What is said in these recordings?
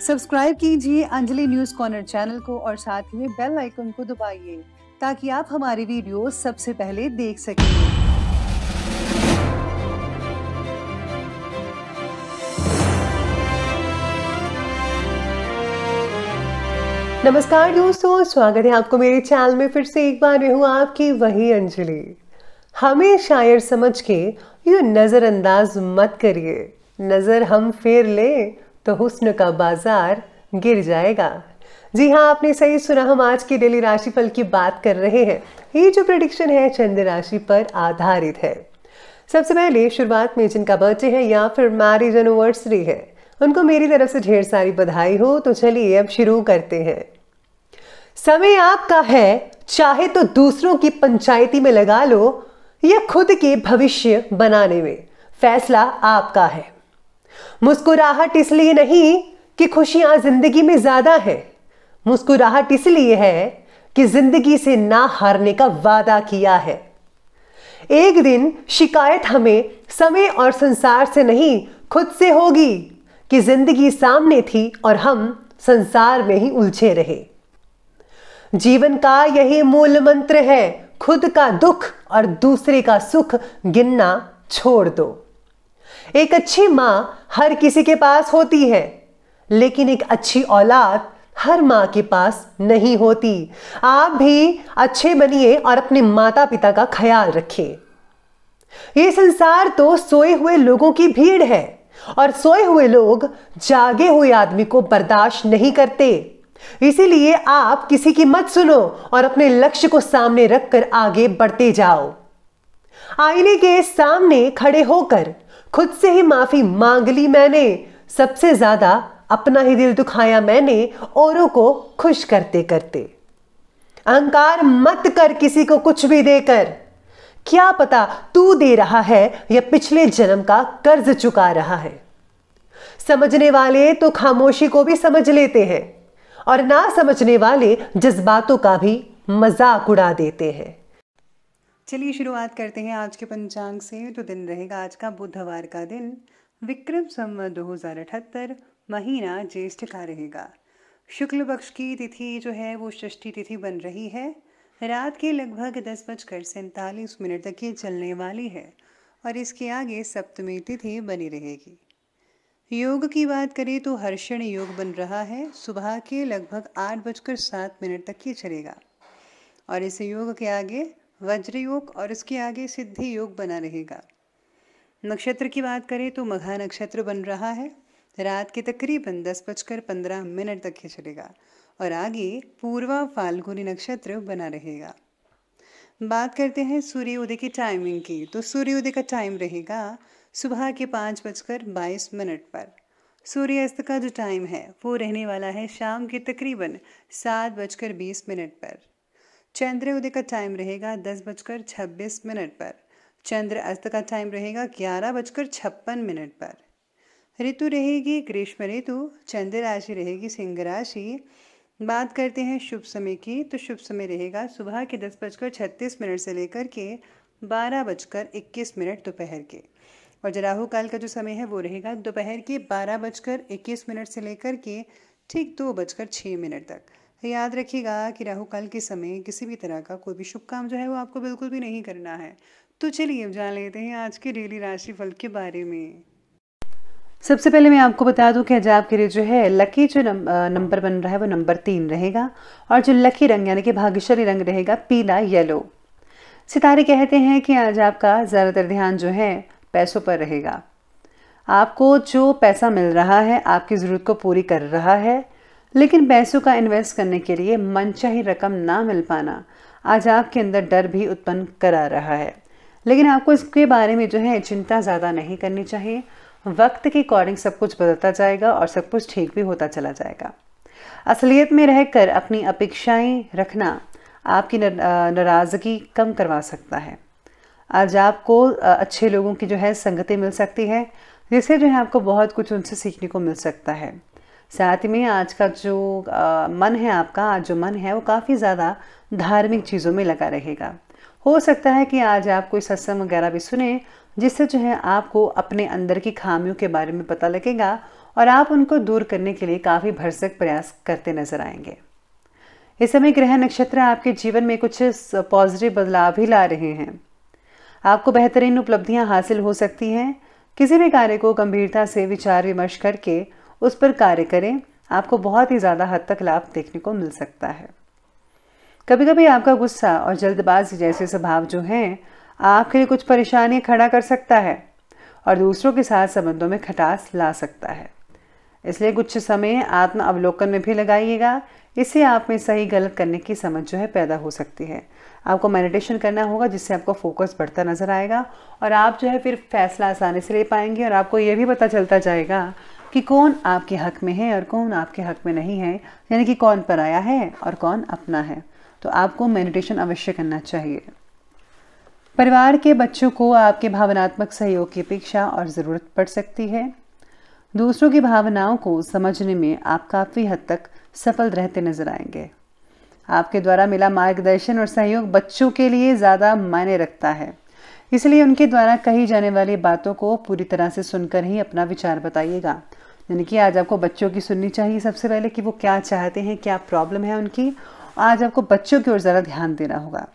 Subscribe कीजिए Anjali news corner channel को और साथ ही बेल आइकन को दबाइए ताकि आप हमारी वीडियो सबसे पहले देख सकें। नमस्कार दोस्तों, स्वागत है आपको मेरे चैनल में। फिर से एक बार मैं हूँ आपकी वही अंजलि। हमें शायर समझ के ये नजरअंदाज मत करिए, नजर हम फेर ले तो हुस्न का बाजार गिर जाएगा। जी हाँ, आपने सही सुना, हम आज की डेली राशिफल की बात कर रहे हैं। ये जो प्रेडिक्शन है चंद्र राशि पर आधारित है। सबसे पहले शुरुआत में जिनका बर्थडे है या फिर मैरिज एनिवर्सरी है, उनको मेरी तरफ से ढेर सारी बधाई हो। तो चलिए अब शुरू करते हैं। समय आपका है, चाहे तो दूसरों की पंचायती में लगा लो या खुद के भविष्य बनाने में, फैसला आपका है। मुस्कुराहट इसलिए नहीं कि खुशियां जिंदगी में ज्यादा है, मुस्कुराहट इसलिए है कि जिंदगी से ना हारने का वादा किया है। एक दिन शिकायत हमें समय और संसार से नहीं, खुद से होगी कि जिंदगी सामने थी और हम संसार में ही उलझे रहे। जीवन का यही मूल मंत्र है, खुद का दुख और दूसरे का सुख गिनना छोड़ दो। एक अच्छी मां हर किसी के पास होती है, लेकिन एक अच्छी औलाद हर मां के पास नहीं होती। आप भी अच्छे बनिए और अपने माता पिता का ख्याल रखिए। ये संसार तो सोए हुए लोगों की भीड़ है और सोए हुए लोग जागे हुए आदमी को बर्दाश्त नहीं करते। इसीलिए आप किसी की मत सुनो और अपने लक्ष्य को सामने रखकर आगे बढ़ते जाओ। आईने के सामने खड़े होकर खुद से ही माफी मांग ली मैंने, सबसे ज्यादा अपना ही दिल दुखाया मैंने औरों को खुश करते करते। अहंकार मत कर किसी को कुछ भी देकर, क्या पता तू दे रहा है या पिछले जन्म का कर्ज चुका रहा है। समझने वाले तो खामोशी को भी समझ लेते हैं और ना समझने वाले जज्बातों का भी मजाक उड़ा देते हैं। चलिए शुरुआत करते हैं आज के पंचांग से। तो दिन रहेगा आज का बुधवार का दिन, विक्रम संवत 2078, महीना ज्येष्ठ का रहेगा। शुक्ल पक्ष की तिथि जो है वो षष्ठी तिथि बन रही है। रात के लगभग 10:47 तक ये चलने वाली है और इसके आगे सप्तमी तिथि बनी रहेगी। योग की बात करें तो हर्षण योग बन रहा है, सुबह के लगभग 8:07 तक ये चलेगा और इस योग के आगे वज्र योग और उसके आगे सिद्धि योग बना रहेगा। नक्षत्र की बात करें तो मघा नक्षत्र बन रहा है, रात के तकरीबन 10:15 तक ये चलेगा और आगे पूर्वा फाल्गुनी नक्षत्र बना रहेगा। बात करते हैं सूर्योदय की टाइमिंग की। तो सूर्योदय का टाइम रहेगा सुबह के 5:22 पर। सूर्यास्त का जो टाइम है वो रहने वाला है शाम के तकरीबन 7:20 पर। चंद्र उदय का टाइम रहेगा 10:26 पर। चंद्र अस्त का टाइम रहेगा 11:56 पर। ऋतु रहेगी ग्रीष्म ऋतु, चंद्र राशि रहेगी सिंह राशि। बात करते हैं शुभ समय की। तो शुभ समय रहेगा सुबह के 10:36 से लेकर के 12:21 दोपहर के। और जो राहु काल का जो समय है वो रहेगा दोपहर के 12:21 से लेकर के ठीक 2:06 तक। याद रखिएगा कि राहु काल के समय किसी भी तरह का कोई भी शुभ काम जो है वो आपको बिल्कुल भी नहीं करना है। तो चलिए अब जान लेते हैं आज के डेली राशिफल के बारे में। सबसे पहले मैं आपको बता दूं कि आज आपके लिए जो है लकी जो नंबर बन रहा है वो नंबर 3 रहेगा और जो लकी रंग यानी कि भाग्यशाली रंग रहेगा पीला येलो। सितारे कहते हैं कि आज आपका ज़्यादातर ध्यान जो है पैसों पर रहेगा। आपको जो पैसा मिल रहा है आपकी ज़रूरत को पूरी कर रहा है, लेकिन पैसों का इन्वेस्ट करने के लिए मनचाही रकम ना मिल पाना आज आपके अंदर डर भी उत्पन्न करा रहा है। लेकिन आपको इसके बारे में जो है चिंता ज़्यादा नहीं करनी चाहिए। वक्त के अकॉर्डिंग सब कुछ बदलता जाएगा और सब कुछ ठीक भी होता चला जाएगा। असलियत में रहकर अपनी अपेक्षाएं रखना आपकी नाराज़गी कम करवा सकता है। आज आपको अच्छे लोगों की जो है संगति मिल सकती है, जिससे जो है आपको बहुत कुछ उनसे सीखने को मिल सकता है। साथ में आज का जो मन है आपका, आज जो मन है वो काफ़ी ज़्यादा धार्मिक चीज़ों में लगा रहेगा। हो सकता है कि आज आप कोई सत्संग वगैरह भी सुने, जिससे जो है आपको अपने अंदर की खामियों के बारे में पता लगेगा और आप उनको दूर करने के लिए काफ़ी भरसक प्रयास करते नजर आएंगे। इस समय ग्रह नक्षत्र आपके जीवन में कुछ पॉजिटिव बदलाव भी ला रहे हैं। आपको बेहतरीन उपलब्धियां हासिल हो सकती हैं। किसी भी कार्य को गंभीरता से विचार विमर्श करके उस पर कार्य करें, आपको बहुत ही ज़्यादा हद तक लाभ देखने को मिल सकता है। कभी कभी आपका गुस्सा और जल्दबाजी जैसे स्वभाव जो हैं आपके लिए कुछ परेशानी खड़ा कर सकता है और दूसरों के साथ संबंधों में खटास ला सकता है। इसलिए कुछ समय आत्म अवलोकन में भी लगाइएगा। इससे आप में सही गलत करने की समझ जो है पैदा हो सकती है। आपको मेडिटेशन करना होगा जिससे आपका फोकस बढ़ता नजर आएगा और आप जो है फिर फैसला आसानी से ले पाएंगे और आपको ये भी पता चलता जाएगा कि कौन आपके हक में है और कौन आपके हक में नहीं है, यानी कि कौन पराया है और कौन अपना है। तो आपको मेडिटेशन अवश्य करना चाहिए। परिवार के बच्चों को आपके भावनात्मक सहयोग की अपेक्षा और ज़रूरत पड़ सकती है। दूसरों की भावनाओं को समझने में आप काफ़ी हद तक सफल रहते नजर आएंगे। आपके द्वारा मिला मार्गदर्शन और सहयोग बच्चों के लिए ज़्यादा मायने रखता है, इसलिए उनके द्वारा कही जाने वाली बातों को पूरी तरह से सुनकर ही अपना विचार बताइएगा। यानी कि आज आपको बच्चों की सुननी चाहिए सबसे पहले कि वो क्या चाहते हैं, क्या प्रॉब्लम है उनकी। आज आपको बच्चों की ओर ज़्यादा ध्यान देना होगा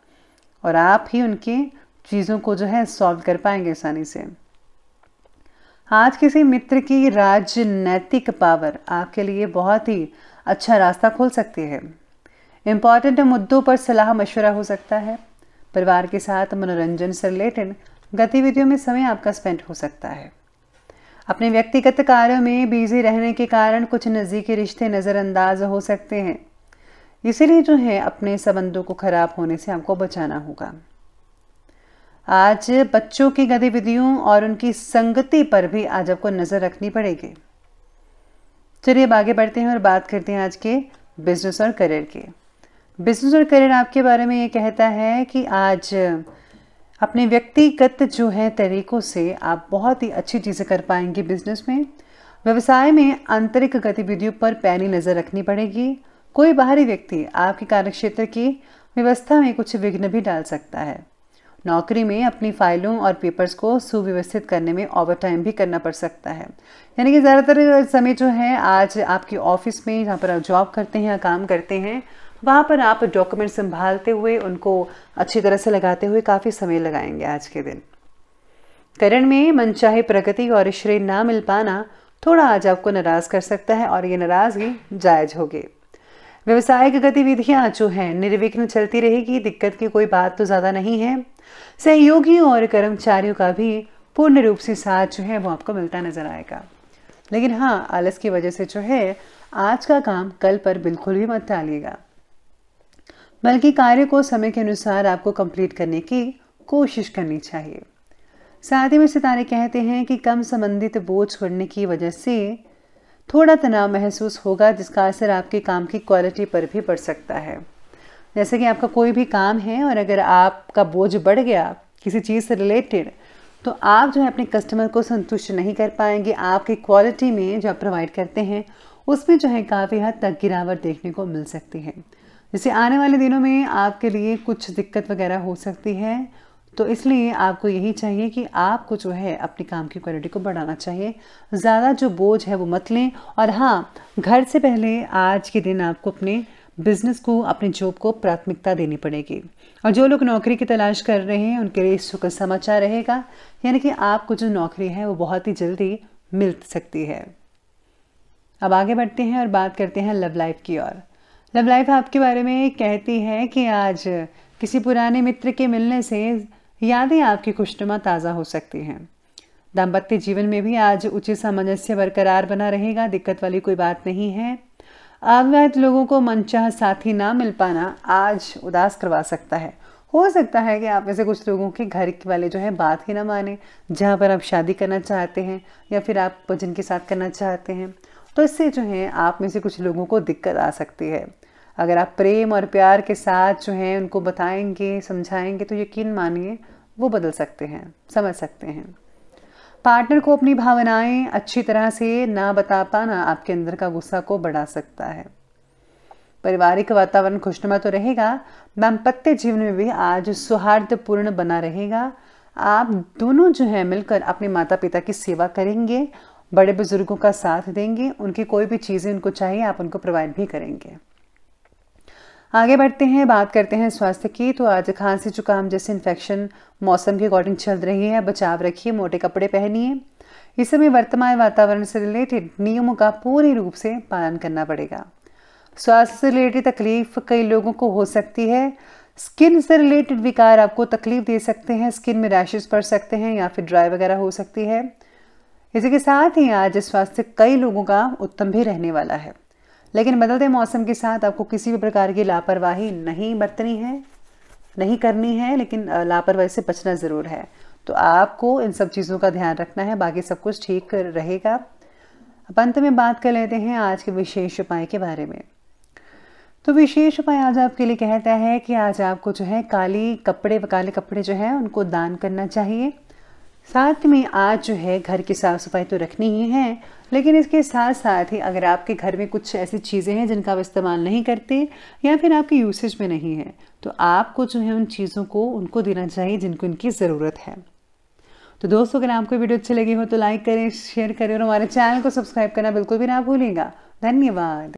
और आप ही उनकी चीज़ों को जो है सॉल्व कर पाएंगे आसानी से। आज किसी मित्र की राजनैतिक पावर आपके लिए बहुत ही अच्छा रास्ता खोल सकती है। इम्पॉर्टेंट मुद्दों पर सलाह मशवरा हो सकता है। परिवार के साथ मनोरंजन से रिलेटेड गतिविधियों में समय आपका स्पेंड हो सकता है। अपने व्यक्तिगत कार्यों में बिजी रहने के कारण कुछ नज़दीकी रिश्ते नज़रअंदाज हो सकते हैं, इसीलिए जो है अपने संबंधों को खराब होने से आपको बचाना होगा। आज बच्चों की गतिविधियों और उनकी संगति पर भी आज आपको नज़र रखनी पड़ेगी। चलिए अब आगे बढ़ते हैं और बात करते हैं आज के बिजनेस और करियर के। बिजनेस और करियर आपके बारे में ये कहता है कि आज अपने व्यक्तिगत जो है तरीकों से आप बहुत ही अच्छी चीज़ें कर पाएंगे। बिजनेस में, व्यवसाय में आंतरिक गतिविधियों पर पैनी नज़र रखनी पड़ेगी। कोई बाहरी व्यक्ति आपके कार्यक्षेत्र की व्यवस्था में कुछ विघ्न भी डाल सकता है। नौकरी में अपनी फाइलों और पेपर्स को सुव्यवस्थित करने में ओवरटाइम भी करना पड़ सकता है। यानी कि ज़्यादातर समय जो है आज आपके ऑफिस में जहाँ पर आप जॉब करते हैं या काम करते हैं वहाँ पर आप डॉक्यूमेंट संभालते हुए उनको अच्छी तरह से लगाते हुए काफ़ी समय लगाएंगे आज के दिन। करियर में मनचाहे प्रगति और श्रेय ना मिल पाना थोड़ा आज आपको नाराज़ कर सकता है और ये नाराज़गी जायज़ होगी। व्यवसायिक गतिविधियाँ जो हैं निर्विघ्न चलती रहेगी, दिक्कत की कोई बात तो ज़्यादा नहीं है। सहयोगियों और कर्मचारियों का भी पूर्ण रूप से साथ जो है वो आपको मिलता नजर आएगा। लेकिन हाँ, आलस की वजह से जो है आज का काम कल पर बिल्कुल भी मत टालिएगा, बल्कि कार्य को समय के अनुसार आपको कंप्लीट करने की कोशिश करनी चाहिए। साथ ही में सितारे कहते हैं कि कम संबंधित बोझ बढ़ने की वजह से थोड़ा तनाव महसूस होगा, जिसका असर आपके काम की क्वालिटी पर भी पड़ सकता है। जैसे कि आपका कोई भी काम है और अगर आपका बोझ बढ़ गया किसी चीज़ से रिलेटेड, तो आप जो है अपने कस्टमर को संतुष्ट नहीं कर पाएंगे। आपकी क्वालिटी में जो आप प्रोवाइड करते हैं उसमें जो है काफ़ी हद तक गिरावट देखने को मिल सकती है। जैसे आने वाले दिनों में आपके लिए कुछ दिक्कत वगैरह हो सकती है, तो इसलिए आपको यही चाहिए कि आपको जो है अपने काम की क्वालिटी को बढ़ाना चाहिए। ज़्यादा जो बोझ है वो मत लें। और हाँ, घर से पहले आज के दिन आपको अपने बिजनेस को, अपने जॉब को प्राथमिकता देनी पड़ेगी। और जो लोग नौकरी की तलाश कर रहे हैं उनके लिए सुखद समाचार रहेगा, यानी कि आपको जो नौकरी है वो बहुत ही जल्दी मिल सकती है। अब आगे बढ़ते हैं और बात करते हैं लव लाइफ की ओर। लव लाइफ आपके बारे में कहती है कि आज किसी पुराने मित्र के मिलने से यादें आपकी खुशनुमा ताज़ा हो सकती हैं। दाम्पत्य जीवन में भी आज उचित सामंजस्य बरकरार बना रहेगा, दिक्कत वाली कोई बात नहीं है। अविवाहित लोगों को मनचाहा साथी ना मिल पाना आज उदास करवा सकता है। हो सकता है कि आप में से कुछ लोगों के घर वाले जो है बात ही ना माने, जहाँ पर आप शादी करना चाहते हैं या फिर आप जिनके साथ करना चाहते हैं, तो इससे जो है आप में से कुछ लोगों को दिक्कत आ सकती है। अगर आप प्रेम और प्यार के साथ जो है उनको बताएंगे, समझाएंगे, तो यकीन मानिए वो बदल सकते हैं, समझ सकते हैं। पार्टनर को अपनी भावनाएं अच्छी तरह से ना बता पाना आपके अंदर का गुस्सा को बढ़ा सकता है। पारिवारिक वातावरण खुशनुमा तो रहेगा, दाम्पत्य जीवन में भी आज सौहार्दपूर्ण बना रहेगा। आप दोनों जो है मिलकर अपने माता पिता की सेवा करेंगे बड़े बुजुर्गों का साथ देंगे, उनकी कोई भी चीज़ें उनको चाहिए आप उनको प्रोवाइड भी करेंगे। आगे बढ़ते हैं, बात करते हैं स्वास्थ्य की। तो आज खांसी जुकाम जैसे इन्फेक्शन मौसम के अकॉर्डिंग चल रही है, बचाव रखिए, मोटे कपड़े पहनिए। इस समय वर्तमान वातावरण से रिलेटेड नियमों का पूरी रूप से पालन करना पड़ेगा। स्वास्थ्य से रिलेटेड तकलीफ कई लोगों को हो सकती है। स्किन से रिलेटेड विकार आपको तकलीफ दे सकते हैं, स्किन में रैशेस पड़ सकते हैं या फिर ड्राई वगैरह हो सकती है। इसी के साथ ही आज स्वास्थ्य कई लोगों का उत्तम भी रहने वाला है, लेकिन बदलते मौसम के साथ आपको किसी भी प्रकार की लापरवाही नहीं बरतनी है, नहीं करनी है, लेकिन लापरवाही से बचना ज़रूर है। तो आपको इन सब चीज़ों का ध्यान रखना है, बाकी सब कुछ ठीक रहेगा। अब अंत में बात कर लेते हैं आज के विशेष उपाय के बारे में। तो विशेष उपाय आज आपके लिए कहता है कि आज आपको जो है काले कपड़े जो है उनको दान करना चाहिए। साथ में आज जो है घर की साफ़ सफाई तो रखनी ही है, लेकिन इसके साथ साथ ही अगर आपके घर में कुछ ऐसी चीज़ें हैं जिनका आप इस्तेमाल नहीं करते या फिर आपकी यूसेज में नहीं है, तो आपको जो है उन चीज़ों को उनको देना चाहिए जिनको इनकी ज़रूरत है। तो दोस्तों, अगर आपको वीडियो अच्छी लगी हो तो लाइक करें, शेयर करें और हमारे चैनल को सब्सक्राइब करना बिल्कुल भी ना भूलिएगा। धन्यवाद।